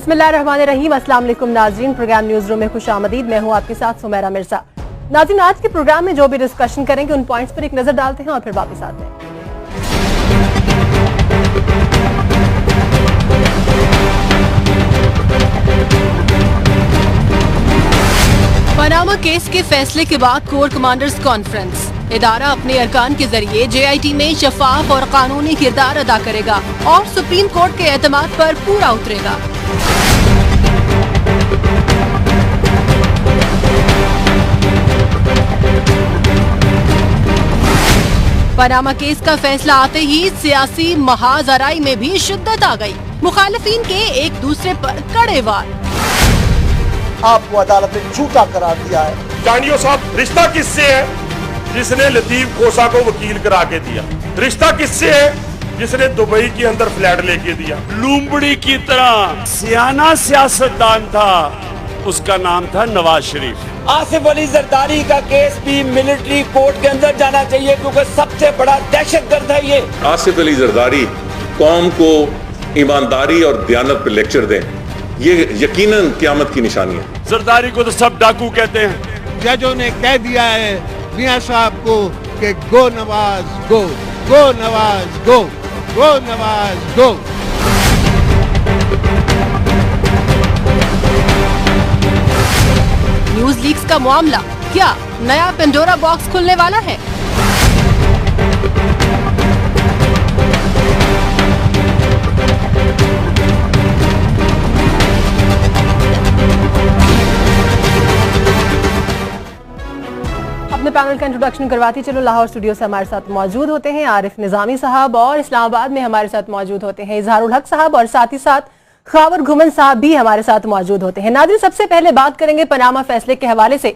बिस्मिल्लाहिर्रहमानिर्रहीम। अस्सलाम वालेकुम नाज़रीन, प्रोग्राम न्यूज रूम में खुशामदीद। मैं हूँ आपके साथ सुमेरा मिर्जा। नाज़रीन, आज के प्रोग्राम में जो भी डिस्कशन करेंगे उन पॉइंट्स पर एक नजर डालते हैं और फिर वापस आते हैं। पनामा केस के फैसले के बाद कोर कमांडर्स कॉन्फ्रेंस। इदारा अपने अरकान के जरिए JIT में शफाफ और कानूनी किरदार अदा करेगा और सुप्रीम कोर्ट के एतमाद पर पूरा उतरेगा। पनामा केस का फैसला आते ही सियासी महाजराई में भी शिद्दत आ गई। मुखालिफिन के एक दूसरे पर कड़े वार। आपको अदालत ने झूठा करार दिया है। जानियो साहब, रिश्ता किससे है? जिसने लतीफ खोसा को वकील करा के दिया। रिश्ता किससे है? जिसने दुबई के अंदर फ्लैट लेके दिया। लूंबड़ी की तरह सियाना सियासतदान था, उसका नाम था नवाज शरीफ। आसिफ अली जरदारी का केस भी मिलिट्री कोर्ट के अंदर जाना चाहिए, क्योंकि सबसे बड़ा दहशतगर्द है ये। आसिफ अली जरदारी कौम को ईमानदारी और दयानत पर लेक्चर दें, ये यकीनन क़यामत की निशानी है। जरदारी को तो सब डाकू कहते हैं। जजों ने कह दिया है मियां साहब को कि गो नवाज गो, गो नवाज गो, गो नवाज गो। न्यूज लीक्स का मामला, क्या नया पेंडोरा बॉक्स खुलने वाला है? अपने पैनल का इंट्रोडक्शन करवाती चलो। लाहौर स्टूडियो से हमारे साथ मौजूद होते हैं आरिफ निजामी साहब और इस्लामाबाद में हमारे साथ मौजूद होते हैं इजहारुल हक साहब और साथ ही साथ खावर घुमन साहब भी हमारे साथ मौजूद होते हैं। नाज़रीन, सबसे पहले बात करेंगे पनामा फैसले के हवाले से।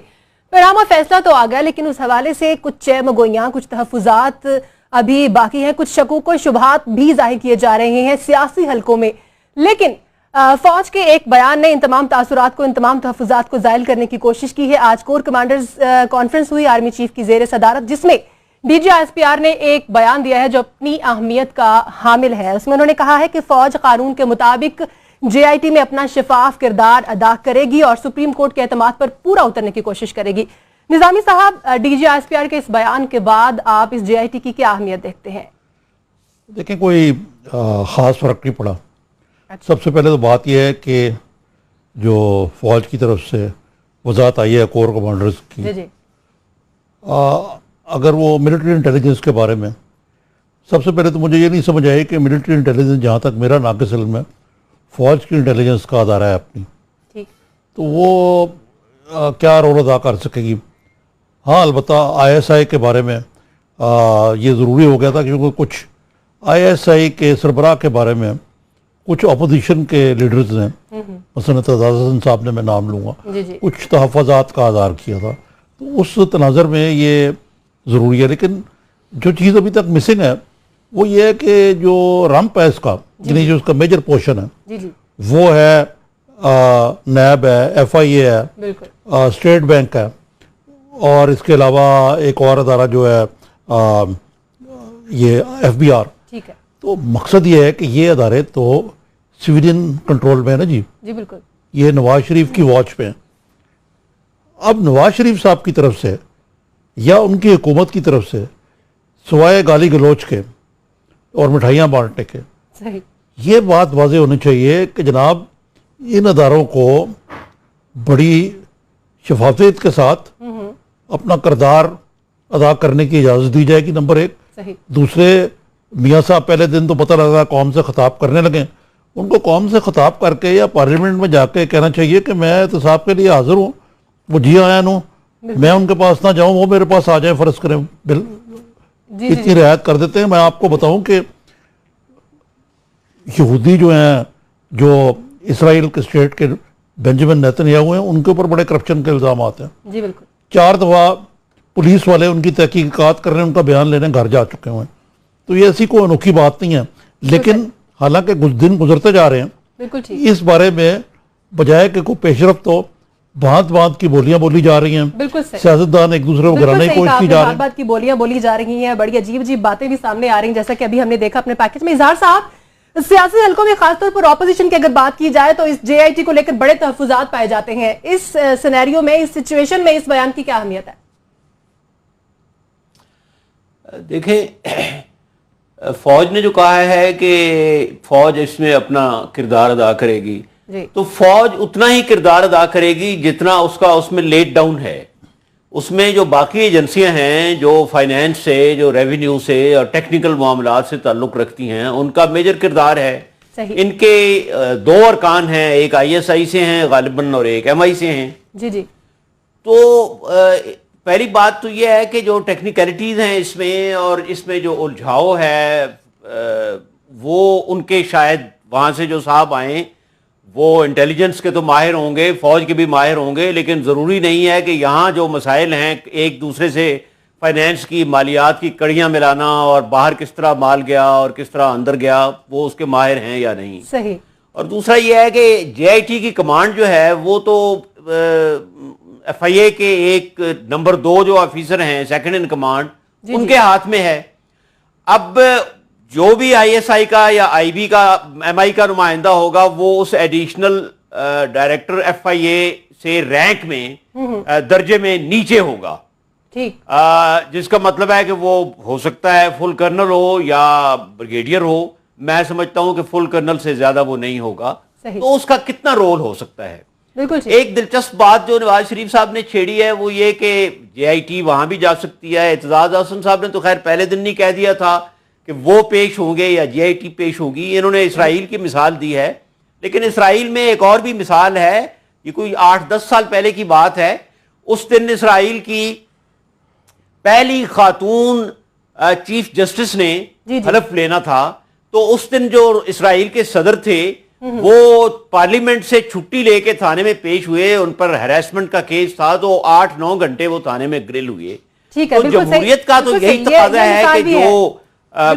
पनामा फैसला तो आ गया, लेकिन उस हवाले से कुछ चेमगोइयां, कुछ तहफुजात अभी बाकी हैं, कुछ शकुक और शुबहात भी जाहिर किए जा रहे हैं सियासी हलकों में। लेकिन फौज के एक बयान ने इन तमाम तासुरात को, इन तमाम तहफुजात को जायल करने की कोशिश की है। आज कोर कमांडर्स कॉन्फ्रेंस हुई आर्मी चीफ की जेर सदारत, जिसमें DGISPR ने एक बयान दिया है जो अपनी अहमियत का हामिल है। उसमें उन्होंने कहा है कि फौज कानून के मुताबिक JIT में अपना शफाफ किरदार अदा करेगी और सुप्रीम कोर्ट के एतमाद पर पूरा उतरने की कोशिश करेगी। निजामी साहब, DGISPR के इस बयान के बाद आप इस JIT की क्या अहमियत देखते हैं? देखें, कोई ख़ास फ़र्क नहीं पड़ा। सबसे पहले तो बात यह है कि जो फ़ौज की तरफ से वजाहत आई है कोर कमांडर्स की, जी। अगर वो मिलिट्री इंटेलिजेंस के बारे में, सबसे पहले तो मुझे ये नहीं समझ आया कि मिलिट्री इंटेलिजेंस, जहाँ तक मेरा नाक़िस इल्म है, फ़ौज की इंटेलिजेंस का अदारा है अपनी, ठीक, तो वो क्या रोल अदा कर सकेगी। हाँ, अलबत्ता ISI के बारे में ये ज़रूरी हो गया था, क्योंकि कुछ ISI के सरबराह के बारे में कुछ अपोजिशन के लीडर्स ने, मसलन एतजाज़ हसन साहब ने मैं नाम लूँगा, कुछ तहफ़्फ़ुज़ात का आज़ार किया था। तो उस तनाज़र में ये ज़रूरी है। लेकिन जो चीज़ अभी तक मिसिंग है वो ये है कि जो रम्प है इसका, यानी जो उसका मेजर पोर्शन है, वो है नैब है, FIA है, स्टेट बैंक है, और इसके अलावा एक और अदारा जो है ये FBR। ठीक है। तो मकसद ये है कि ये अदारे तो सिविलियन कंट्रोल में है ना जी, बिल्कुल। ये नवाज शरीफ की वॉच पे हैं। अब नवाज शरीफ साहब की तरफ से या उनकी हुकूमत की तरफ से सिवाय गाली गलोच के और मिठाइयाँ बांटने के, सही, ये बात वाज़ेह होनी चाहिए कि जनाब इन अदारों को बड़ी शफाफियत के साथ अपना किरदार अदा करने की इजाज़त दी जाएगी, नंबर एक। सही। दूसरे, मियाँ साहब पहले दिन तो पता लगा कौम से खिताब करने लगे, उनको कौम से खिताब करके या पार्लियामेंट में जाके कहना चाहिए कि मैं एहतसाब के लिए हाजिर हूँ, वो जी आया हूँ, मैं उनके पास ना जाऊँ, वो मेरे पास आ जाए, फ़र्ज़ करें। इतनी रियायत कर देते हैं। मैं आपको बताऊँ कि यहूदी जो हैं, जो इसराइल के स्टेट के बेंजामिन नेतन्याहू हैं, उनके ऊपर बड़े करप्शन के इल्ज़ाम आते हैं। जी बिल्कुल। 4 दफ़ा पुलिस वाले उनकी तहकीकात करने, उनका बयान लेने घर जा चुके हुए हैं। तो ये ऐसी कोई अनोखी बात नहीं है। लेकिन हालांकि कुछ दिन गुजरते जा रहे हैं, बिल्कुल ठीक, इस बारे में बजाय कि कोई पेशरफ तो भांत भांत की बोलियां बोली जा रही हैं। बिल्कुल सही। सियासतदान एक दूसरे को गिराने की कोशिश की जा रही है। बात की बोलियां बोली जा रही हैं, बड़ी अजीब अजीब बातें भी सामने आ रही हैं, जैसा कि अभी हमने देखा अपने पैकेज में। इजहार साहब, सियासी हलकों में खासतौर पर ऑपोजिशन की अगर बात की जाए तो इस JIT को लेकर बड़े तहफुजात पाए जाते हैं। इस सिनेरियो में, इस सिचुएशन में इस बयान की क्या अहमियत है? देखें, फौज ने जो कहा है कि फौज इसमें अपना किरदार अदा करेगी, तो फौज उतना ही किरदार अदा करेगी जितना उसका उसमें लेट डाउन है। उसमें जो बाकी एजेंसियां हैं जो फाइनेंस से, जो रेवेन्यू से और टेक्निकल मामलात से ताल्लुक रखती हैं, उनका मेजर किरदार है। इनके दो अरकान हैं, एक ISI से हैं गालिबन और एक MI से हैं। जी जी। तो पहली बात तो यह है कि जो टेक्निकलिटीज हैं इसमें और इसमें जो उलझाव है वो उनके शायद वहाँ से जो साहब आए वो इंटेलिजेंस के तो माहिर होंगे, फौज के भी माहिर होंगे, लेकिन ज़रूरी नहीं है कि यहाँ जो मसाइल हैं एक दूसरे से फाइनेंस की, मालियात की कड़ियाँ मिलाना और बाहर किस तरह माल गया और किस तरह अंदर गया, वो उसके माहिर हैं या नहीं। सही। और दूसरा ये है कि JIT की कमांड जो है वो तो FIA के एक नंबर 2 जो ऑफिसर हैं, सेकंड इन कमांड, उनके हाथ में है। अब जो भी ISI का या IB का, MI का नुमाइंदा होगा वो उस एडिशनल डायरेक्टर FIA से रैंक में, दर्जे में नीचे होगा। ठीक। जिसका मतलब है कि वो हो सकता है फुल कर्नल हो या ब्रिगेडियर हो। मैं समझता हूं कि फुल कर्नल से ज्यादा वो नहीं होगा। तो उसका कितना रोल हो सकता है? एक दिलचस्प बात जो नवाज शरीफ साहब ने छेड़ी है वो ये कि JIT वहां भी जा सकती है। एतजाज हसन साहब ने तो खैर पहले दिन नहीं कह दिया था कि वो पेश होंगे या JIT पेश होगी। इन्होंने इसराइल की मिसाल दी है, लेकिन इसराइल में एक और भी मिसाल है। ये कोई 8-10 साल पहले की बात है। उस दिन इसराइल की पहली खातून चीफ जस्टिस ने हलफ लेना था, तो उस दिन जो इसराइल के सदर थे वो पार्लियामेंट से छुट्टी लेके थाने में पेश हुए। उन पर हैरेसमेंट का केस था, तो 8-9 घंटे वो थाने में ग्रिल हुए। तो जमहूरियत का तो यही तकाजा है कि जो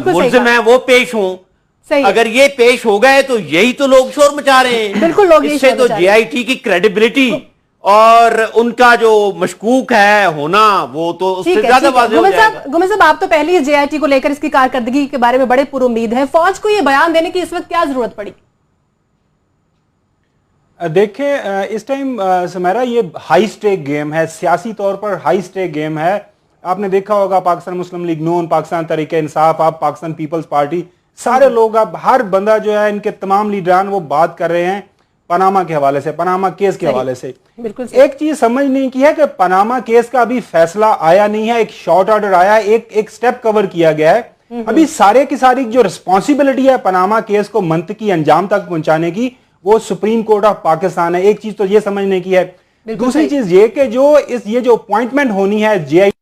मुल्जिम है वो पेश हों। अगर ये पेश हो गए तो यही तो लोग शोर मचा रहे हैं। बिल्कुल, लोग इससे तो JIT की क्रेडिबिलिटी और उनका जो मशकूक है होना वो तो उससे ज्यादा वाज़ेह हो जाएगा। गुमेर साहब, आप तो पहले ही JIT को लेकर इसकी कारकर्दगी के बारे में बड़े पुरुम्मीद हैं। फौज को ये बयान देने की इस वक्त क्या जरूरत पड़ी? देखिए, इस टाइम सुमेरा ये हाई स्टेक गेम है, सियासी तौर पर हाई स्टेक गेम है। आपने देखा होगा पाकिस्तान मुस्लिम लीग नून, पाकिस्तान तहरीक इंसाफ, आप पाकिस्तान पीपल्स पार्टी, सारे लोग, अब हर बंदा जो है, इनके तमाम लीडरान वो बात कर रहे हैं पनामा के हवाले से, पनामा केस के हवाले से। एक चीज समझ नहीं की है कि पनामा केस का अभी फैसला आया नहीं है, एक शॉर्ट ऑर्डर आया है, एक स्टेप कवर किया गया है। अभी सारे की सारी जो रिस्पॉन्सिबिलिटी है पनामा केस को मंतकी अंजाम तक पहुंचाने की, वो सुप्रीम कोर्ट ऑफ पाकिस्तान है। एक चीज तो ये समझने की है। दूसरी चीज ये कि जो ये जो अपॉइंटमेंट होनी है JIT,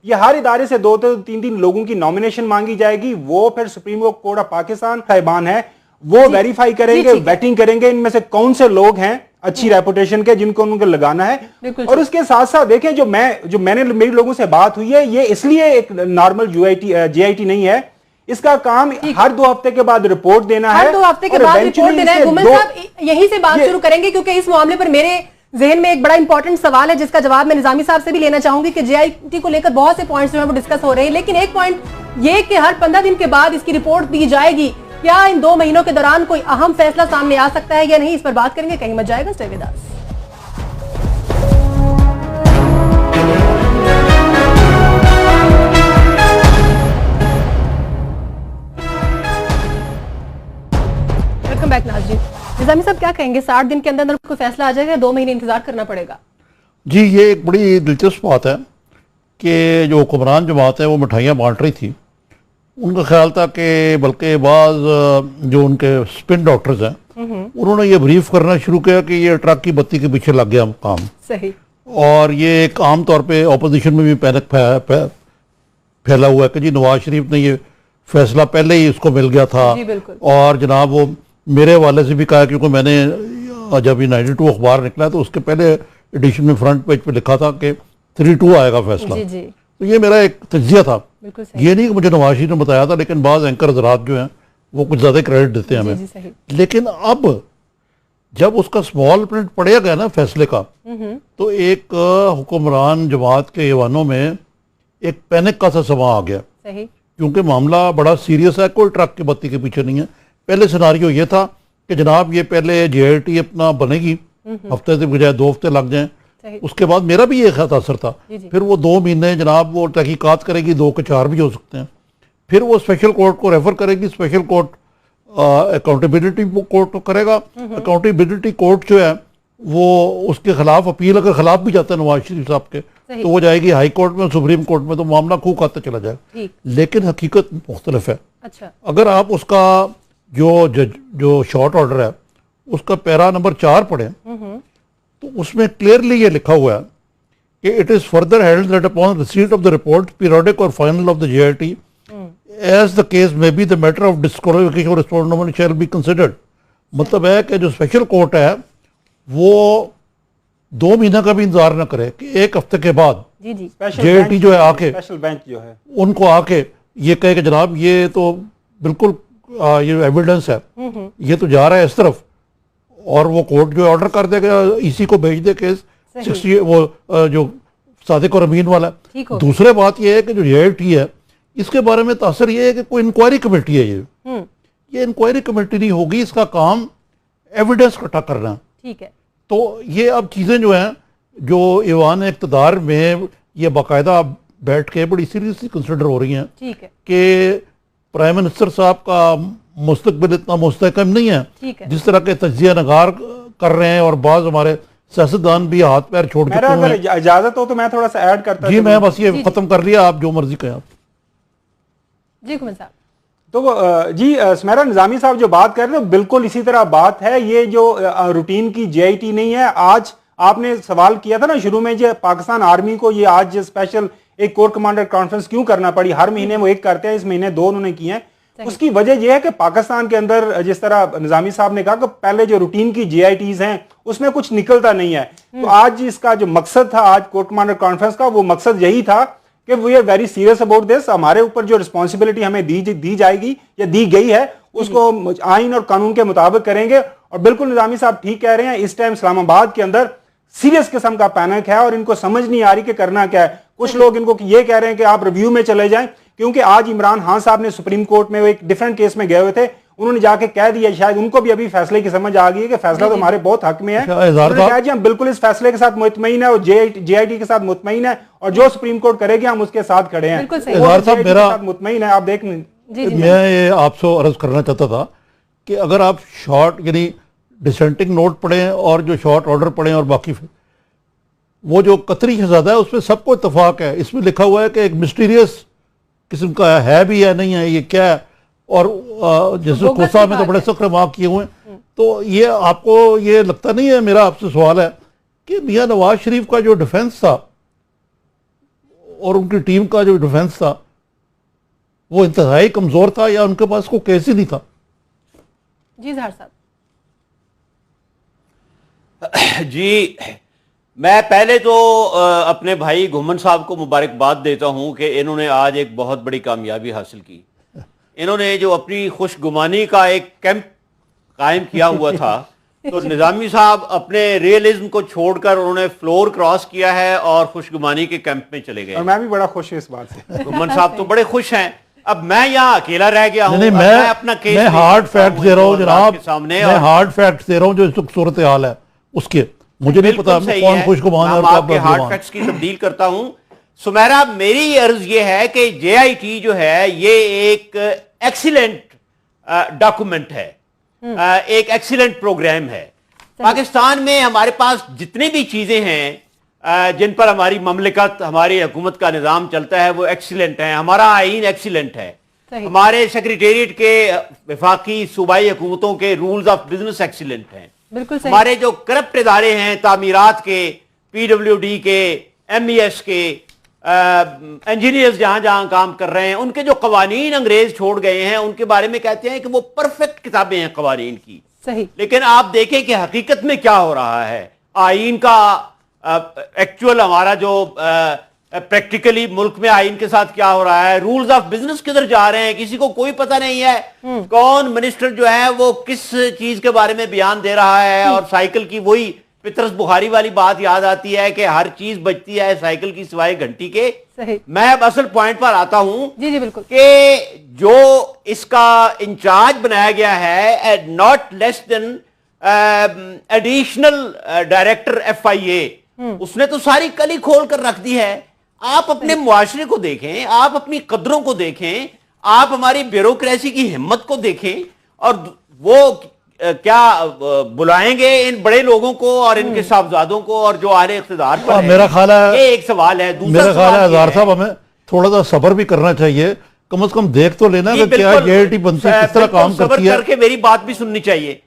ये हर इदारे से 2-3 लोगों की नॉमिनेशन मांगी जाएगी। वो फिर सुप्रीम कोर्ट ऑफ पाकिस्तान साहिबान है, वो वेरीफाई करेंगे, वेटिंग करेंगे इनमें से कौन से लोग हैं अच्छी रेपुटेशन के जिनको उनको लगाना है। और उसके साथ साथ देखें, जो मैंने मेरी लोगों से बात हुई है, ये इसलिए एक नॉर्मल JIT नहीं है। इसका काम हर 2 हफ्ते के बाद रिपोर्ट देना है। हर 2 हफ्ते के बाद रिपोर्ट देना है। गुमेर साहब, यहीं से बात शुरू करेंगे, क्योंकि इस मामले पर मेरे जहन में एक बड़ा इंपॉर्टेंट सवाल है जिसका जवाब मैं निजामी साहब से भी लेना चाहूंगी कि JIT को लेकर बहुत से पॉइंट्स जो है वो डिस्कस हो रहे हैं, लेकिन एक पॉइंट ये कि हर 15 दिन के बाद इसकी रिपोर्ट दी जाएगी। क्या इन 2 महीनों के दौरान कोई अहम फैसला सामने आ सकता है या नहीं, इस पर बात करेंगे। कहीं मत जाएगा, stay with us. Welcome back नाज़रीन। निजामी साहब, क्या कहेंगे? 60 दिन के अंदर कोई फैसला आ जाएगा, 2 महीने इंतजार करना पड़ेगा? जी, ये एक बड़ी दिलचस्प बात है कि जो हुक्मरान जमात है वो मिठाइयाँ बांट रही थी। उनका ख्याल था कि बल्कि बाज़ जो उनके स्पिन डॉक्टर्स हैं उन्होंने ये ब्रीफ करना शुरू किया कि ये ट्रक की बत्ती के पीछे लग गया काम। सही। और ये एक आम तौर पे ऑपोजिशन में भी पैनिक फैला हुआ है कि जी नवाज शरीफ ने ये फैसला पहले ही इसको मिल गया था। और जनाब वो मेरे हवाले से भी कहा, क्योंकि मैंने जब ये 92 अखबार निकला तो उसके पहले एडिशन में फ्रंट पेज पे लिखा था कि 3-2 आएगा फैसला। तो ये मेरा एक तज्जिया था। ये नहीं कि मुझे नवाज शरीफ ने बताया था, लेकिन बाज़ एंकर हज़रात जो हैं वो कुछ ज़्यादा क्रेडिट देते हैं हमें। लेकिन अब जब उसका स्मॉल प्रिंट पढ़ा गया ना फैसले का, तो एक हुक्मरान जमात के ईवानों में एक पैनिक का सा समा आ गया सही, क्योंकि मामला बड़ा सीरियस है, कोई ट्रक की बत्ती के पीछे नहीं है। पहले सिनारियो ये था कि जनाब ये पहले JIT अपना बनेगी, हफ्ते से बजाय 2 हफ्ते लग जाएं, उसके बाद मेरा भी ये असर था, फिर वो 2 महीने जनाब वो तहकीकात करेगी, 2 के 4 भी हो सकते हैं, फिर वो स्पेशल कोर्ट को रेफर करेगी, स्पेशल कोर्ट अकाउंटेबिलिटी कोर्ट को करेगा, अकाउंटेबिलिटी कोर्ट जो है वो उसके खिलाफ अपील अगर खिलाफ भी जाता है नवाज शरीफ साहब के तो वो जाएगी हाई कोर्ट में, सुप्रीम कोर्ट में, तो मामला खूब खाते चला जाएगा। लेकिन हकीकत मुख्तलिफ है। अच्छा, अगर आप उसका जो शॉर्ट ऑर्डर है उसका पैरा नंबर 4 पढ़ें तो उसमें क्लियरली ये लिखा हुआ है कि it is further held that upon receipt of the report periodic और final of the JIT as the case में be the matter of disqualification और रिस्पोंडेंट शैल बी कंसिडर्ड। मतलब है कि जो स्पेशल कोर्ट है वो 2 महीने का भी इंतजार न करे कि 1 हफ्ते के बाद JIT जो है आके स्पेशल बेंच जो है उनको आके ये कहे कि जनाब ये तो बिल्कुल ये एविडेंस है, ये तो जा रहा है इस तरफ, और वो कोर्ट जो ऑर्डर कर देगा इसी को भेज दे केस 60 वो जो सादिक और अमीन वाला। दूसरी बात ये है कि जो JIT है इसके बारे में तासर ये है कि कोई इंक्वायरी कमेटी है, ये इंक्वायरी कमेटी नहीं होगी, इसका काम एविडेंस इकट्ठा करना। ठीक है, तो ये अब चीज़ें जो हैं जो ईवान इक़्तिदार में ये बाकायदा बैठ के बड़ी सीरियसली कंसिडर हो रही हैं कि प्राइम मिनिस्टर साहब का मुस्तकबिल इतना मुस्तहकम नहीं है जिस तरह के तज्जिया नगार कर रहे हैं, और बाज़ हमारे सियासतदान भी हाथ पैर छोड़ चुके हैं। अगर इजाजत हो तो मैं थोड़ा सा ऐड करता जी, मैं बस ये खत्म कर लिया, आप जो मर्जी कहें आप। जी कुमन साहब। तो जी सुमेरा निजामी साहब जो बात कर रहे हैं बिल्कुल इसी तरह बात है। ये जो रूटीन की JIT नहीं है। आज आपने सवाल किया था ना शुरू में, जो पाकिस्तान आर्मी को ये आज स्पेशल एक कोर कमांडर कॉन्फ्रेंस क्यों करना पड़ी, हर महीने वो एक करते हैं, इस महीने 2 उन्होंने किए हैं। उसकी वजह यह है कि पाकिस्तान के अंदर जिस तरह निजामी साहब ने कहा कि पहले जो रूटीन की JITs हैं उसमें कुछ निकलता नहीं है। तो आज इसका जो मकसद था आज कोर कमांडर कॉन्फ्रेंस का, वो मकसद यही था कि we are very serious about this. हमारे ऊपर जो रिस्पॉन्सिबिलिटी हमें दी जाएगी या दी गई है उसको आइन और कानून के मुताबिक करेंगे। और बिल्कुल निजामी साहब ठीक कह रहे हैं, इस टाइम इस्लामाबाद के अंदर सीरियस किस्म का पैनिक है और इनको समझ नहीं आ रही कि करना क्या है। कुछ लोग इनको ये कह रहे हैं कि आप रिव्यू में चले जाएं, क्योंकि आज इमरान खान साहब ने सुप्रीम कोर्ट में वो एक डिफरेंट केस में गए हुए थे, उन्होंने जाके कह दिया, शायद उनको भी अभी फैसले की समझ आ गई है कि फैसला तो हमारे बहुत हक में है। उन्होंने कहा जी हम बिल्कुल इस फैसले के साथ मुतमईन है और JIT के साथ मुतमईन है, और जो सुप्रीम कोर्ट करेगी हम उसके साथ खड़े हैं। मुतमईन है। आप देख, मैं ये आपसे अर्ज करना चाहता था कि अगर आप शॉर्ट यानी डिसेंटिंग नोट पढ़ें और जो शॉर्ट ऑर्डर पढ़ें और बाकी वो जो कतरी शहजादा है उसमें सबको इतफाक है। इसमें लिखा हुआ है कि एक मिस्टीरियस किस्म का है भी या नहीं है, ये क्या है, और जैसे खोसा में तो बड़े सख्त रिमार्क किए हुए हैं। तो ये आपको ये लगता नहीं है, मेरा आपसे सवाल है कि मियां नवाज शरीफ का जो डिफेंस था और उनकी टीम का जो डिफेंस था वो इंतहाई कमजोर था या उनके पास कोई केस ही नहीं था? जी ज़हर साहब। जी, मैं पहले तो अपने भाई घुमन साहब को मुबारकबाद देता हूं कि इन्होंने आज एक बहुत बड़ी कामयाबी हासिल की। इन्होंने जो अपनी खुशगुमानी का एक कैंप कायम किया हुआ था तो निजामी साहब अपने रियलिज्म को छोड़कर उन्होंने फ्लोर क्रॉस किया है और खुशगुमानी के कैंप में चले गए। और मैं भी बड़ा खुश हूं इस बात से। घुमन साहब तो बड़े खुश हैं। अब मैं यहाँ अकेला रह गया हूँ। मैं अपना केस मैं हार्ड फैक्ट दे रहा हूँ जनाब सामने, मैं हार्ड फैक्ट दे रहा हूँ जो सूरत हाल है उसके, मुझे नहीं पता कौन खुशगुमान है। आपके हार्ड फैक्ट्स की तब्दील करता हूं। सुमेरा, मेरी अर्ज ये है कि JIT जो है ये एक एक्सीलेंट डॉक्यूमेंट है, एक एक्सीलेंट प्रोग्राम है। पाकिस्तान में हमारे पास जितनी भी चीजें हैं जिन पर हमारी ममलिकत, हमारी हुकूमत का निज़ाम चलता है वो एक्सीलेंट है। हमारा आइन एक्सीलेंट है, हमारे सेक्रेटेरिएट के वफाकी सूबाई हुकूमतों के रूल्स ऑफ बिजनेस एक्सीलेंट हैं। हमारे जो करप्ट इदारे हैं तामीरात के, PWD के, MES के, इंजीनियर्स जहां जहां काम कर रहे हैं, उनके जो कवानीन अंग्रेज छोड़ गए हैं उनके बारे में कहते हैं कि वो परफेक्ट किताबें हैं कवानीन की। सही। लेकिन आप देखें कि हकीकत में क्या हो रहा है। आइन का एक्चुअल हमारा जो प्रैक्टिकली मुल्क में आइन के साथ क्या हो रहा है, रूल्स ऑफ बिजनेस किधर जा रहे हैं, किसी को कोई पता नहीं है। कौन मिनिस्टर जो है वो किस चीज के बारे में बयान दे रहा है, और साइकिल की वही पितरस बुखारी वाली बात याद आती है कि हर चीज बचती है साइकिल की सिवाय घंटी के। सही। मैं अब असल पॉइंट पर आता हूं। जी जी बिल्कुल। कि जो इसका इंचार्ज बनाया गया है not less than additional director FIA, उसने तो सारी कली खोल कर रख दी है। आप अपने मुआशरे को देखें, आप अपनी कदरों को देखें, आप हमारी ब्यूरोक्रेसी की हिम्मत को देखें, और वो क्या बुलाएंगे इन बड़े लोगों को और इनके साहबजादों को और जो आले इख्तिदार पर मेरा ख्याल है ये एक सवाल है। दूसरा मेरा ख्याल है अज़हर साहब, है हमें थोड़ा सा सब्र भी करना चाहिए, कम से कम देख तो लेना कि क्या JIT बनती है, किस तरह काम करती है। करके मेरी बात भी सुननी चाहिए।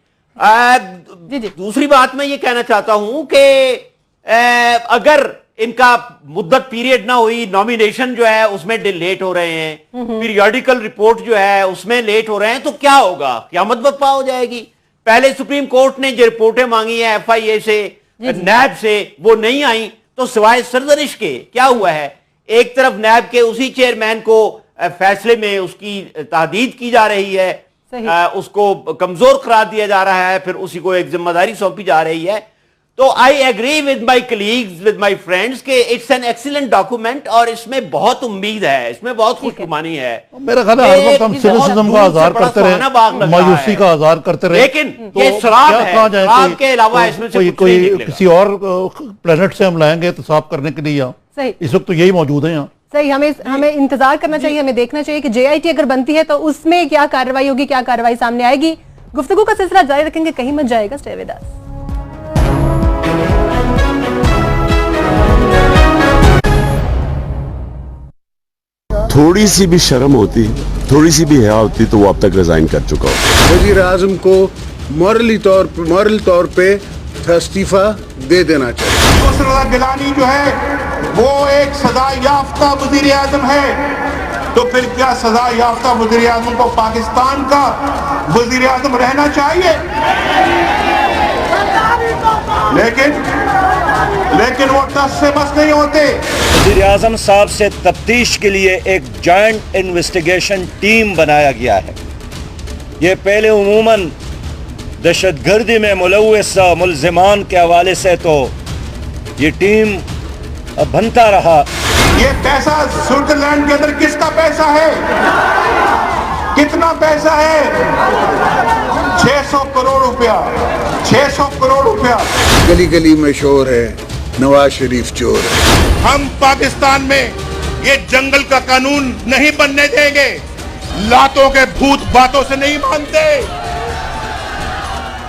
दूसरी बात मैं ये कहना चाहता हूं कि अगर इनका मुद्दत पीरियड ना हुई, नॉमिनेशन जो है उसमें लेट हो रहे हैं, पीरियोडिकल रिपोर्ट जो है उसमें लेट हो रहे हैं, तो क्या होगा? क़यामत बर्पा हो जाएगी। पहले सुप्रीम कोर्ट ने जो रिपोर्टें मांगी है FIA से, नैब से, वो नहीं आई, तो सिवाय सरजरिश के क्या हुआ है? एक तरफ नैब के उसी चेयरमैन को फैसले में उसकी तादीद की जा रही है, उसको कमजोर करार दिया जा रहा है, फिर उसी को एक जिम्मेदारी सौंपी जा रही है। तो I agree with my colleagues, with my friends के इट्स एन एक्सीलेंट डॉक्यूमेंट और इसमें बहुत उम्मीद है, इसमें बहुत खुशगुमानी है। मेरा ख्याल है हर वक्त हम सिविलिज्म का आज़ार करते रहे, मायूसी का आज़ार करते रहे, लेकिन ये शराब है, शराब के अलावा इसमें से कोई किसी और प्लेनेट से हम लाएंगे तो साफ करने के लिए यहाँ इस वक्त तो यही मौजूद है यहाँ। सही। हमें इंतजार करना चाहिए, हमें देखना चाहिए कि JIT अगर बनती है तो उसमें क्या कार्रवाई होगी, क्या कार्रवाई सामने आएगी। गुफ्तगू का सिलसिला जारी रखेंगे, कहीं मत जाएगा, स्टे विद अस। थोड़ी सी भी शर्म होती, थोड़ी सी भी हया होती तो वो अब तक रिजाइन कर चुका हो। वजीर आजम को मॉरल तौर पे इस्तीफा दे देना चाहिए। नसरुल्लाह गिलानी जो है वो एक सजा याफ्ता वजीर आजम है, तो फिर क्या सजा याफ्ता वजीर आजम को पाकिस्तान का वजीर आजम रहना चाहिए? लेकिन वो 10 से बस नहीं होते। वज़ीर आज़म साहब से तफ्तीश के लिए एक जॉइंट इन्वेस्टिगेशन टीम बनाया गया है। ये पहले उमूमन दहशतगर्दी में मुलव्वस मुल्ज़िमान के हवाले से तो ये टीम बनता रहा। ये पैसा स्विट्जरलैंड के अंदर किसका पैसा है? कितना पैसा है? 600 करोड़ रुपया, 600 करोड़ रुपया। गली गली में शोर है, नवाज शरीफ चोर है। हम पाकिस्तान में ये जंगल का कानून नहीं बनने देंगे। लातों के भूत बातों से नहीं मानते।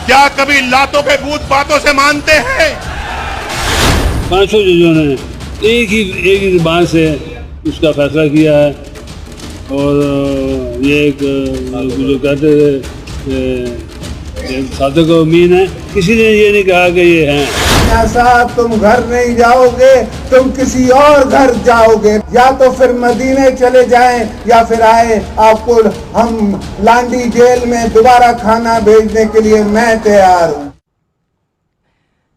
क्या कभी लातों के भूत बातों से मानते हैं? 500 जजों ने एक ही ज़बान से उसका फैसला किया है, और ये एक जो कहते थे सादिक अमीन है, किसी ने ये नहीं कहा कि ये हैं। साहब तुम घर नहीं जाओगे, तुम किसी और घर जाओगे, या तो फिर मदीने चले जाएं या फिर आए आपको हम लांडी जेल में दोबारा खाना भेजने के लिए मैं तैयार हूँ।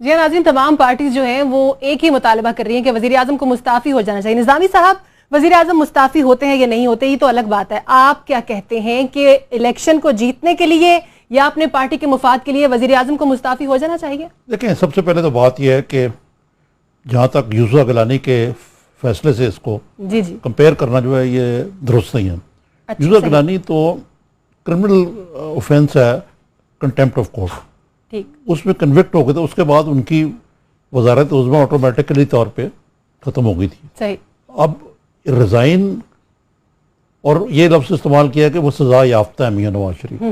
जी नाज़रीन, तमाम पार्टीज जो हैं वो एक ही मुतालबा कर रही हैं कि वज़ीर आज़म को मुस्ताफ़ी हो जाना चाहिए। निज़ामी साहब, वज़ीर आज़म मुस्ताफ़ी होते हैं या नहीं होते ये तो अलग बात है, आप क्या कहते हैं कि इलेक्शन को जीतने के लिए या अपने पार्टी के मुफाद के लिए वज़ीर आज़म को मुस्ताफ़ी हो जाना चाहिए? देखिए, सबसे पहले तो बात यह है कि जहाँ तक यूसुफ गिलानी के फैसले से इसको जी कंपेयर करना जो है ये दुरुस्त नहीं है। यूसुफ गिलानी तो क्रिमिनल ऑफेंस है, कंटेम्प्ट ऑफ कोर्ट, ठीक, उसमें कन्विक्ट हो गए थे, उसके बाद उनकी वजारत उज़्मा ऑटोमेटिकली तौर पे ख़त्म हो गई थी। सही। अब रिज़ाइन और ये लफ्ज़ इस्तेमाल किया कि वो सज़ा याफ्ता है मियाँ नवाज शरीफ,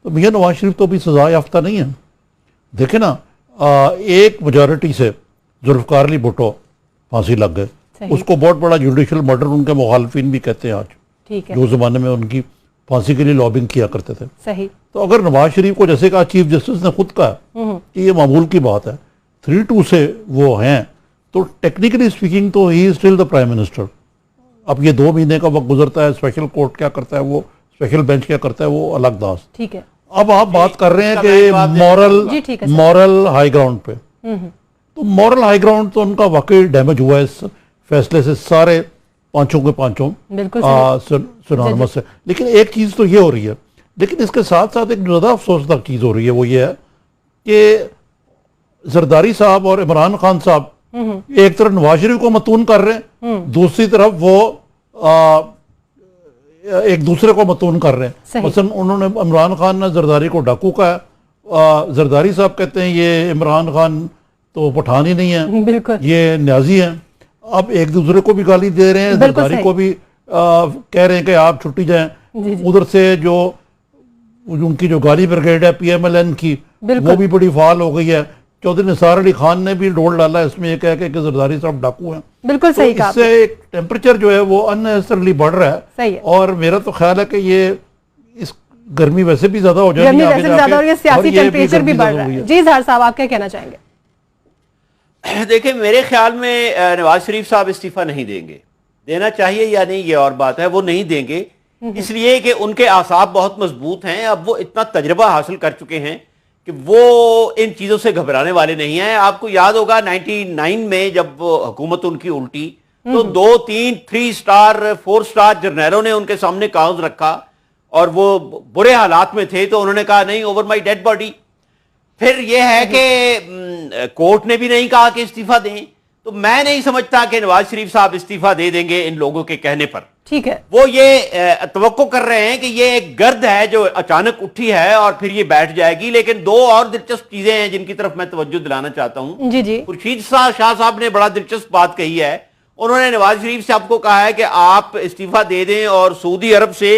तो मियाँ नवाज शरीफ तो अभी सज़ा याफ्ता नहीं है। देखे ना, एक मेजॉरिटी से जुल्फ़िकार अली भुट्टो फांसी लग गए, उसको बहुत बड़ा जुडिशल मर्डर उनके मुखालफिन भी कहते हैं आज, ठीक है, जो ज़माने में उनकी फांसी के लिए लॉबिंग किया करते थे। सही। तो अगर नवाज शरीफ को, जैसे कहा चीफ जस्टिस ने खुद कहा कि ये मामूल की बात है, 3-2 से वो हैं, तो टेक्निकली स्पीकिंग तो he still the prime minister. अब ये 2 महीने का वक्त गुजरता है, स्पेशल कोर्ट क्या करता है, वो स्पेशल बेंच क्या करता है, वो अलग दास। ठीक है। अब आप बात कर रहे हैं कि मॉरल हाई ग्राउंड पे, तो मॉरल हाई ग्राउंड तो उनका वाकई डैमेज हुआ है इस फैसले से, सारे पांचों के पांचों सिनोनिमस है। लेकिन एक चीज तो ये हो रही है, लेकिन इसके साथ साथ एक ज्यादा अफसोसनाक चीज हो रही है, वो ये है कि जरदारी साहब और इमरान खान साहब एक तरफ नवाज शरीफ को मतून कर रहे हैं, दूसरी तरफ वो एक दूसरे को मतून कर रहे हैं। मसलन उन्होंने इमरान खान ने जरदारी को डाकू कहा, जरदारी साहब कहते हैं ये इमरान खान तो पठान ही नहीं है, ये न्याजी हैं। अब एक दूसरे को भी गाली दे रहे हैं, जरदारी को भी कह रहे हैं कि आप छुट्टी जाएं। उधर से जो उनकी जो गाली ब्रिगेड है PMLN की, वो भी बड़ी फाल हो गई है। चौधरी निसार अली खान ने भी डोल डाला इसमें, ये कह के कि जरदारी साहब डाकू हैं। बिल्कुल सही कहा। इससे एक टेम्परेचर जो है वो अननेसेसरली बढ़ रहा है। सही है। और मेरा तो ख्याल है कि ये इस गर्मी वैसे भी ज्यादा हो जाएगी, गर्मी वैसे भी ज्यादा और ये सियासी टेम्परेचर भी बढ़ रहा है। जी इजहार साहब, आप क्या कहना चाहेंगे? देखिए, मेरे ख्याल में नवाज शरीफ साहब इस्तीफा नहीं देंगे। देना चाहिए या नहीं ये और बात है, वो नहीं देंगे इसलिए कि उनके आसाब बहुत मजबूत हैं। अब वो इतना तजर्बा हासिल कर चुके हैं कि वो इन चीजों से घबराने वाले नहीं हैं। आपको याद होगा 99 में जब हुकूमत उनकी उल्टी, तो 2, 3, 3 स्टार 4 स्टार जर्नैलों ने उनके सामने कागज रखा और वो बुरे हालात में थे, तो उन्होंने कहा नहीं, ओवर माई डेड बॉडी। फिर यह है कि कोर्ट ने भी नहीं कहा कि इस्तीफा दें, तो मैं नहीं समझता कि नवाज शरीफ साहब इस्तीफा दे देंगे इन लोगों के कहने पर। ठीक है, वो ये तवक्को कर रहे हैं कि ये एक गर्द है जो अचानक उठी है और फिर ये बैठ जाएगी। लेकिन दो और दिलचस्प चीजें हैं जिनकी तरफ मैं तवज्जो दिलाना चाहता हूं। जी जी, खुर्शीद शाह साहब ने बड़ा दिलचस्प बात कही है। उन्होंने नवाज शरीफ साहब को कहा है कि आप इस्तीफा दे दें और सऊदी अरब से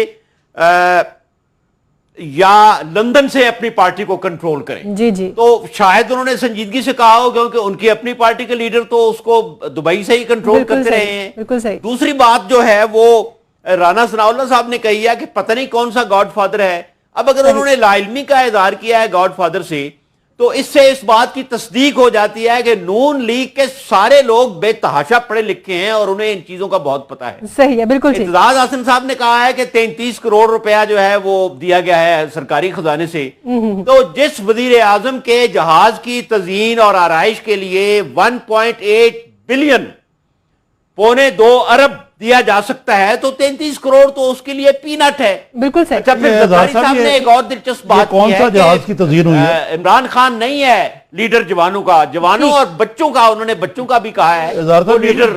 या लंदन से अपनी पार्टी को कंट्रोल करें। जी जी, तो शायद उन्होंने संजीदगी से कहा हो, क्योंकि उनकी अपनी पार्टी के लीडर तो उसको दुबई से ही कंट्रोल करते रहे हैं। बिल्कुल सही। दूसरी बात जो है वो राना सनाउल्लाह साहब ने कही है कि पता नहीं कौन सा गॉडफादर है। अब अगर उन्होंने लाइलमी का इजहार किया है गॉडफादर से, तो इससे इस बात की तस्दीक हो जाती है कि नून लीग के सारे लोग बेतहाशा पढ़े लिखे हैं और उन्हें इन चीजों का बहुत पता है। सही है, बिल्कुल। इत्तेजाज हसन साहब ने कहा है कि 33 करोड़ रुपया जो है वो दिया गया है सरकारी खजाने से। तो जिस वजीर आजम के जहाज की तज़ीन और आराइश के लिए 1.8 बिलियन, 1.25 अरब दिया जा सकता है, तो 33 करोड़ तो उसके लिए पीनट है। बिल्कुल सही। अच्छा, फिर जरदारी साहब ने एक और दिलचस्प बात कौन सा जहाज की तज़ीन हुई है? इमरान खान नहीं है लीडर जवानों का, जवानों और बच्चों का, उन्होंने बच्चों का भी कहा है वो लीडर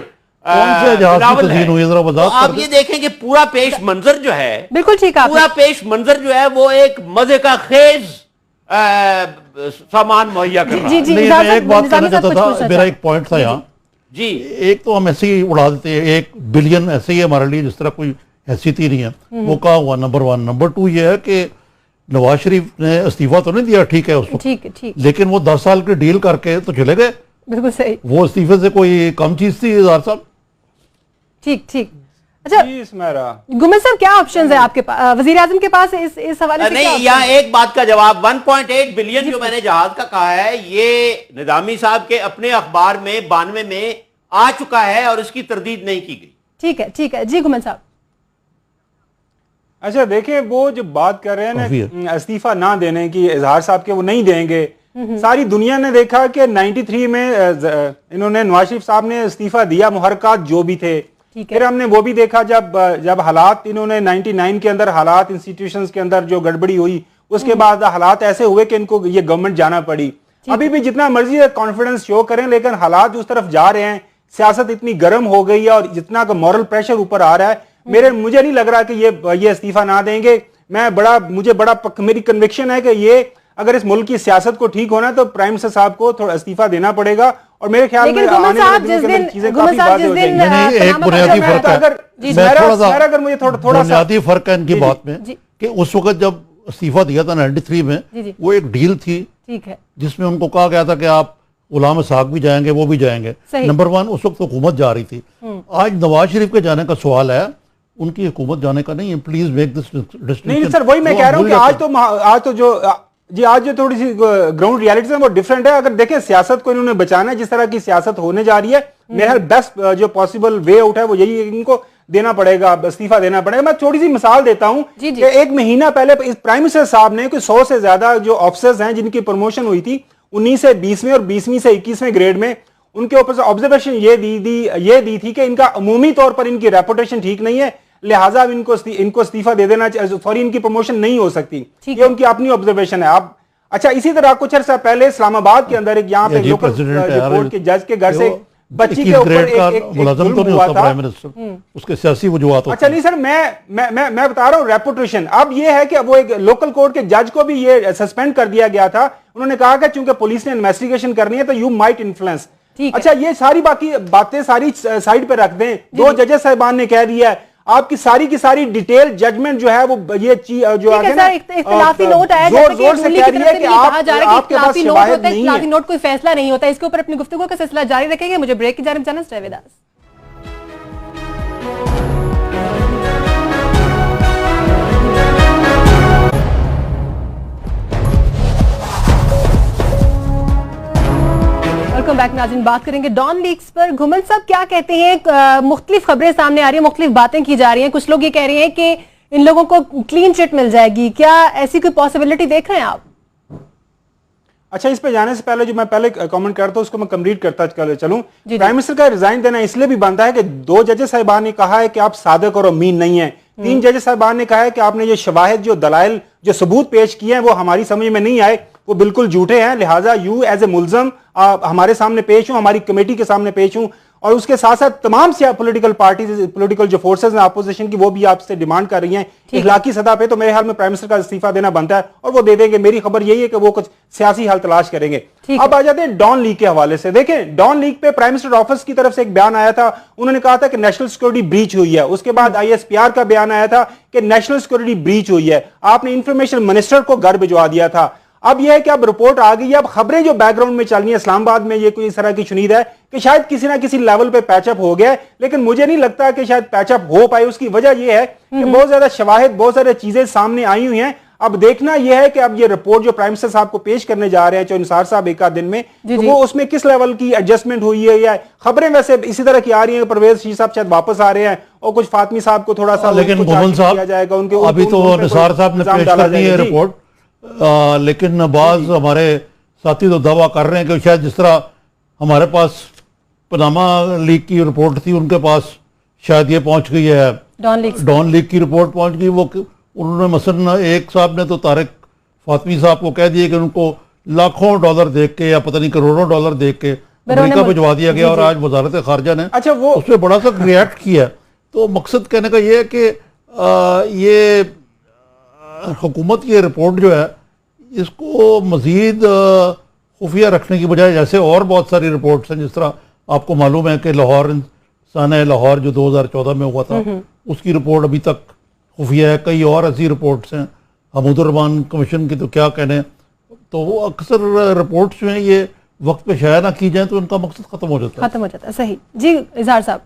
कौन से जहाज की तज़ीन हुई है, जरा बता। आप ये देखें कि पूरा पेश मंजर जो है, बिल्कुल ठीक है, पूरा पेश मंजर जो है वो एक मजे का खेज सामान मुहैया कर रहा है। मैं एक बात कहना चाहता था, मेरा एक पॉइंट था यहाँ जी। एक तो हम ऐसे ही उड़ा देते हैं, 1 बिलियन ऐसे ही हमारे लिए जिस तरह कोई हैसियत ही नहीं है, वो कहा हुआ। नंबर 1। नंबर 2 ये है कि नवाज शरीफ ने इस्तीफा तो नहीं दिया, ठीक है उसको, ठीक, लेकिन वो 10 साल की डील करके तो चले गए। बिल्कुल सही। वो इस्तीफे से कोई कम चीज थी इजहार साहब? ठीक। अच्छा गुमेर साहब, क्या ऑप्शंस है आपके पास, वजीर आजम के पास इस हवाले से? नहीं, यहाँ एक बात का जवाब, 1.8 बिलियन जो मैंने जहाज का कहा है, ये निजामी साहब के अपने अखबार में 92 में आ चुका है और इसकी तरदीद नहीं की गई। ठीक है जी गुमेर साहब। अच्छा देखिए, वो जो बात कर रहे हैं ना इस्तीफा ना देने की इजहार साहब के, वो नहीं देंगे। सारी दुनिया ने देखा कि 93 में इन्होंने नवाज शरीफ साहब ने इस्तीफा दिया, मुहर्रकात जो भी थे। फिर हमने वो भी देखा जब हालात, इन्होंने 99 के अंदर हालात इंस्टीट्यूशंस के अंदर जो गड़बड़ी हुई, उसके बाद हालात ऐसे हुए कि इनको ये गवर्नमेंट जाना पड़ी। अभी भी जितना मर्जी कॉन्फिडेंस शो करें, लेकिन हालात उस तरफ जा रहे हैं, सियासत इतनी गर्म हो गई है और जितना का मॉरल प्रेशर ऊपर आ रहा है, मुझे नहीं लग रहा कि ये इस्तीफा ना देंगे। मेरी कन्विक्शन है कि ये अगर इस मुल्क की सियासत को ठीक होना है तो प्राइम मिनिस्टर साहब को थोड़ा इस्तीफा देना पड़ेगा। और मेरे ख्याल में आने वाले दिनों के अंदर चीजें काफी वाज़ेह हो जाएंगी। एक बुनियादी फर्क है, अगर मुझे थोड़ा बुनियादी फर्क है इनकी बात में कि उस वक्त जब इस्तीफा दिया था 93 में, वो एक डील थी, ठीक है, जिसमें उनको कहा गया था कि आप गुलाम साहब भी जाएंगे, वो भी जाएंगे। नंबर 1, उस वक्त हुकूमत जा रही थी। आज नवाज शरीफ के जाने का सवाल है, उनकी हुकूमत जाने का नहीं है। Please make this distinction. नहीं सर, वही मैं कह रहा हूँ कि आज जो थोड़ी सी ग्राउंड रियलिटी है वो डिफरेंट है। अगर देखें, सियासत को इन्होंने बचाना है, जिस तरह की सियासत होने जा रही है, मेरा बेस्ट जो पॉसिबल वे आउट है वो यही है, इनको देना पड़ेगा, इस्तीफा देना पड़ेगा। मैं थोड़ी सी मिसाल देता हूं कि 1 महीना पहले इस प्राइम मिनिस्टर साहब ने 100 से ज्यादा जो ऑफिसर्स हैं जिनकी प्रमोशन हुई थी 19 से 20वें और 20वीं से 21वें ग्रेड में, उनके ऊपर से ऑब्जर्वेशन ये दी थी कि इनका अमूमी तौर पर इनकी रेपुटेशन ठीक नहीं है, लिहाजा इनको इस्तीफा दे देना चाहिए, सॉरी इनकी प्रमोशन नहीं हो सकती। ये उनकी अपनी ऑब्जर्वेशन है। आप अच्छा, इसी तरह कुछ अर्सा पहले इस्लामाबाद के अंदर एक यहाँ पे लोकल कोर्ट के जज के घर से बच्ची के ऊपर एक मुलाजम तो नहीं होता प्राइम मिनिस्टर, उसके सियासी वजूहात। अच्छा नहीं सर, मैं बता रहा हूँ रेपुटेशन। अब ये है कि वो एक लोकल कोर्ट के जज को भी ये सस्पेंड कर दिया गया था। उन्होंने कहा कि चूंकि पुलिस ने इन्वेस्टिगेशन करनी है तो यू माइट इन्फ्लुएंस। अच्छा, ये सारी बाकी बातें सारी साइड पे रख दें। दो जजेस साहबान ने कह दिया है, आपकी सारी की सारी डिटेल जजमेंट जो है वो ये जो आगे ना इख्तिलाफी नोट आया, जोर से कह रही है कि आपके पास शवाहिद नहीं है। इख्तिलाफी नोट कोई फैसला नहीं होता। इसके ऊपर अपनी गुफ्तगू का सिलसिला जारी रखेंगे। मुझे ब्रेक की जानिब जाना, stay with us. Welcome back नाज़रीन। बात करेंगे डॉन लीक्स पर। घुमल साहब क्या कहते हैं? मुख्तलिफ खबरें सामने आ रही हैं, मुख्तलिफ बातें की जा रही हैं। कुछ लोग ये कह रहे हैं कि इन लोगों को क्लीन चिट मिल जाएगी। क्या ऐसी कोई पॉसिबिलिटी देख रहे हैं आप? अच्छा, इस पे जाने से पहले जो मैं पहले कमेंट करता हूं उसको मैं कंप्लीट करता चलूं। प्राइम मिनिस्टर का रिजाइन देना इसलिए भी बनता है कि दो जजेस साहिबान ने कहा है कि आप सादिक और अमीन नहीं है। तीन जजेस साहिबान ने कहा है कि आपने ये शवाहिद, जो दलाइल, जो सबूत पेश किए हैं वो हमारी समझ में नहीं आए, वो बिल्कुल झूठे हैं। लिहाजा यू एज ए मुलजम हमारे सामने पेश हूं, हमारी कमेटी के सामने पेश हूं। और उसके साथ साथ तमाम पॉलिटिकल पार्टीज, पॉलिटिकल जो फोर्सेस हैं अपोजिशन की, वो भी आपसे डिमांड कर रही हैं इखलाकी सतह पे। तो मेरे ख्याल में प्राइम मिनिस्टर का इस्तीफा देना बनता है और वो दे देंगे। मेरी खबर यही है कि वो कुछ सियासी हल तलाश करेंगे। अब आ जाते हैं डॉन लीग के हवाले से। देखें, डॉन लीग पे प्राइम मिनिस्टर ऑफिस की तरफ से एक बयान आया था। उन्होंने कहा था कि नेशनल सिक्योरिटी ब्रीच हुई है। उसके बाद ISPR का बयान आया था कि नेशनल सिक्योरिटी ब्रीच हुई है। आपने इंफॉर्मेशन मिनिस्टर को घर भिजवा दिया था। अब यह है कि अब रिपोर्ट आ गई है। अब खबरें जो बैकग्राउंड में चल रही है इस्लामाबाद में, ये कोई इस तरह की शुनीद है कि शायद किसी ना किसी लेवल पे पैचअप हो गया है, लेकिन मुझे नहीं लगता कि शायद पैचअप हो पाए। उसकी वजह यह है कि बहुत ज्यादा शवाहिद, बहुत सारी चीजें सामने आई हुई हैं। अब देखना यह है कि अब ये रिपोर्ट जो प्राइम मिनिस्टर साहब को पेश करने जा रहे हैं चौधरी निसार साहब एक आध दिन में, तो वो उसमें किस लेवल की एडजस्टमेंट हुई है। या खबरें वैसे इसी तरह की आ रही हैं, परवेज शीर साहब शायद वापस आ रहे हैं और कुछ फातमी साहब को थोड़ा सा, लेकिन किया जाएगा उनके। अभी तो निसार साहब ने पेश करनी है रिपोर्ट, लेकिन बाज हमारे साथी तो दावा कर रहे हैं कि शायद जिस तरह हमारे पास पनामा लीग की रिपोर्ट थी, उनके पास शायद ये पहुंच गई है, डॉन लीग की रिपोर्ट पहुंच गई। वो उन्होंने मसलन एक साहब ने तो तारिक फातमी साहब को कह दिया कि उनको लाखों डॉलर देख के या पता नहीं करोड़ों डॉलर देख के अमेरिका भिजवा दिया गया। और आज वजारत खारजा ने उस पर बड़ा सा रिएक्ट किया। तो मकसद कहने का ये है कि ये हुकूमत की रिपोर्ट जो है इसको मजीद खुफिया रखने की बजाय, जैसे और बहुत सारी रिपोर्ट्स हैं, जिस तरह आपको मालूम है कि लाहौर साना लाहौर जो 2014 में हुआ था उसकी रिपोर्ट अभी तक खुफिया है। कई और ऐसी रिपोर्ट्स हैं, हमूदुर रहमान कमीशन की तो क्या कहने। तो वो अक्सर रिपोर्ट्स जो हैं ये वक्त पे शाया ना की जाए तो उनका मकसद खत्म हो जाता है। सही जी, इजहार साहब।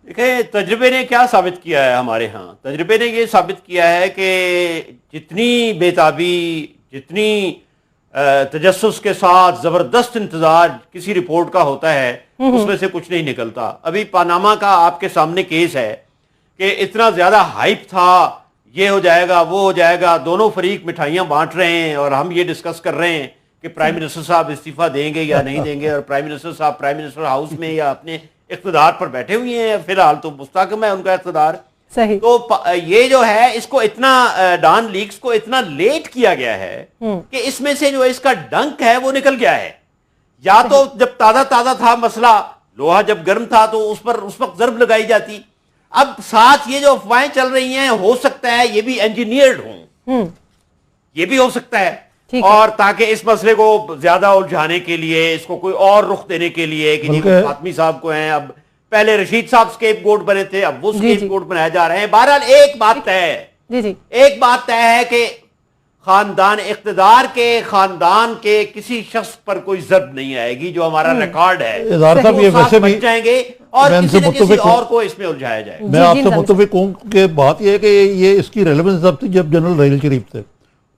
देखिए, तजर्बे ने क्या साबित किया है हमारे यहाँ? तजर्बे ने ये साबित किया है कि जितनी बेताबी, जितनी तजस्सुस के साथ ज़बरदस्त इंतजार किसी रिपोर्ट का होता है, उसमें से कुछ नहीं निकलता। अभी पनामा का आपके सामने केस है कि इतना ज़्यादा हाइप था, ये हो जाएगा, वो हो जाएगा, दोनों फरीक मिठाइयाँ बांट रहे हैं और हम ये डिस्कस कर रहे हैं कि प्राइम मिनिस्टर साहब इस्तीफा देंगे या नहीं देंगे। और प्राइम मिनिस्टर साहब प्राइम मिनिस्टर हाउस में या अपने इख्तिदार पर बैठे हुए हैं, फिलहाल तो मुस्तकम है उनका इख्तिदार। सही। तो ये जो है इसको इतना डॉन लीक्स को इतना लेट किया गया है कि इसमें से जो इसका डंक है वो निकल गया है। या तो जब ताजा ताजा था मसला, लोहा जब गर्म था तो उस पर उस वक्त जर्ब लगाई जाती। अब साथ ये जो अफवाहें चल रही हैं, हो सकता है ये भी इंजीनियर्ड हों, ये भी हो सकता है। और ताकि इस मसले को ज्यादा उलझाने के लिए, इसको कोई और रुख देने के लिए कि फातमी साहब को हैं, अब पहले रशीद साहब स्केपगोट बने थे, अब वो स्केपगोट बनाए जा रहे हैं। बहरहाल एक बात तय है, एक बात तय है कि खानदान इख्तिदार के, खानदान के किसी शख्स पर कोई जर्ब नहीं आएगी। जो हमारा रिकॉर्ड है ये वैसे भी जाएंगे और किसी और को इसमें उलझाया जाएगा। मैं आपसे मुत्तफिक हूं कि बात यह है कि ये इसकी रेलेवेंस तब थी जब जनरल रहील शरीफ थे।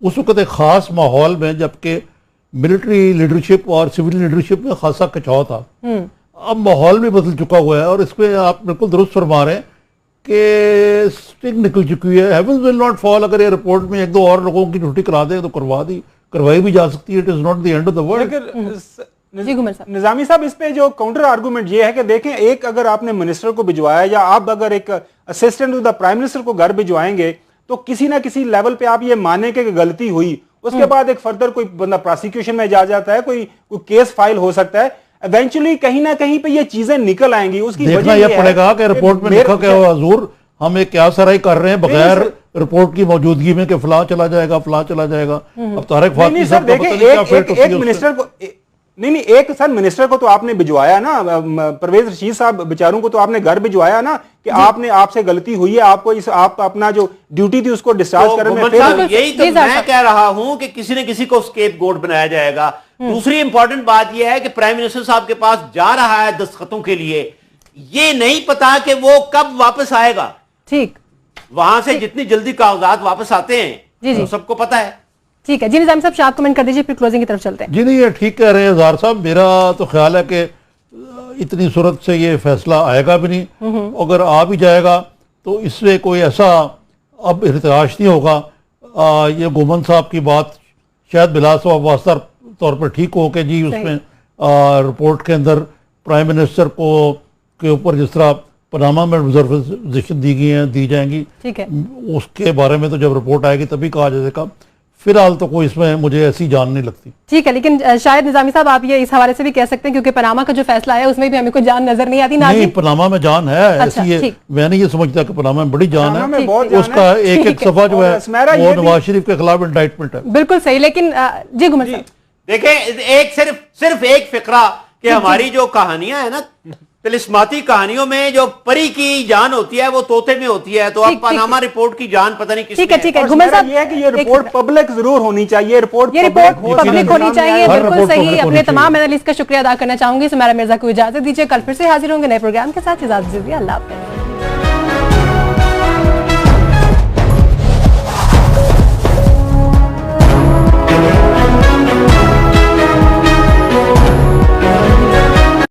उस वक्त एक खास माहौल में, जबकि मिलिट्री लीडरशिप और सिविल लीडरशिप में खासा कचाव था। अब माहौल भी बदल चुका हुआ है और इसमें आप बिल्कुल दुरुस्त फरमा रहे हैं कि स्टिंग निकल चुकी है। Heavens will not fall. अगर ये रिपोर्ट में एक दो और लोगों की छुट्टी करा दें तो करवाई भी जा सकती है। It is not the end of the world. Nizami साहब, इस पे जो काउंटर आर्गूमेंट ये है कि देखें, एक अगर आपने मिनिस्टर को भिजवाया या आप अगर एक assistant to the prime minister को घर भिजवाएंगे तो किसी ना किसी लेवल पे आप ये माने कि गलती हुई, उसके बाद एक फर्दर कोई बंदा प्रोसिक्यूशन में जा जाता है, कोई केस फाइल हो सकता है, इवेंचुअली कहीं ना कहीं पे ये चीजें निकल आएंगी। उसकी देखना यह पड़ेगा कि रिपोर्ट में लिखा क्या हुआ, हुजूर हम एक क्या सराई कर रहे हैं बगैर रिपोर्ट की मौजूदगी में कि फलां चला जाएगा, फलां चला जाएगा। अब तारिक फातमी साहब का पता नहीं क्या फेट एक मिनिस्टर को नहीं एक सर मिनिस्टर को तो आपने भिजवाया ना, परवेज रशीद साहब बेचारों को तो आपने घर भिजवाया ना कि आपसे गलती हुई है, आपको आप अपना जो ड्यूटी थी उसको डिस्चार्ज करने में। यही तो मैं कह रहा हूं कि किसी न किसी को स्केपगोट बनाया जाएगा। दूसरी इंपॉर्टेंट बात यह है कि प्राइम मिनिस्टर साहब के पास जा रहा है दस्तखतों के लिए, ये नहीं पता कि वो कब वापस आएगा। ठीक, वहां से जितनी जल्दी कागजात वापस आते हैं तो सबको पता है। ठीक है जी निजाम साहब, आप कमेंट कर दीजिए, फिर क्लोजिंग की तरफ चलते हैं। जी नहीं, ये ठीक कह रहे हैं ज़ार साहब। मेरा तो ख्याल है कि इतनी सूरत से ये फैसला आएगा भी नहीं, अगर आ भी जाएगा तो इससे कोई ऐसा अब इर्तिराश नहीं होगा। ये गोमन साहब की बात शायद बिलावास्ता तौर पर ठीक हो कि जी उसमें रिपोर्ट के अंदर प्राइम मिनिस्टर को के ऊपर जिस तरह पनामा में रिजर्वेशन दी जाएंगी, ठीक है, उसके बारे में तो जब रिपोर्ट आएगी तभी कहा जाएगा। फिलहाल तो कोई इसमें मुझे ऐसी जान नहीं लगती। ठीक है, लेकिन शायद निजामी साहब आप ये इस हवाले से भी कह सकते हैं क्योंकि पनामा का जो फैसला है उसमें भी हमें कोई जान नजर नहीं आती। नहीं, पनामा में जान है। अच्छा, ऐसी मैंने ये समझता कि पनामा में बड़ी जान है, उसका एक एक सफा जो है वो नवाज शरीफ के खिलाफ इंडाइटमेंट है। बिल्कुल सही, लेकिन जी गुमर साहब देखें, एक सिर्फ एक फिक्रा कि हमारी जो कहानियां है ना, तिलिस्माती कहानियों में जो परी की जान होती है वो तोते में होती है, तो अब पनामा रिपोर्ट की जान पता नहीं किसमें है। ठीक है गुमर साहब, ये है कि ये रिपोर्ट पब्लिक जरूर होनी चाहिए, रिपोर्ट पब्लिक होनी चाहिए, बिल्कुल सही। अपने तमाम एनालिस्ट का शुक्रिया अदा करना चाहूंगी। सुमेरा मिर्जा को इजाजत दीजिए, कल फिर से हाजिर होंगे नए प्रोग्राम के साथ। इजाजत दीजिए, अल्लाह हाफ़िज़।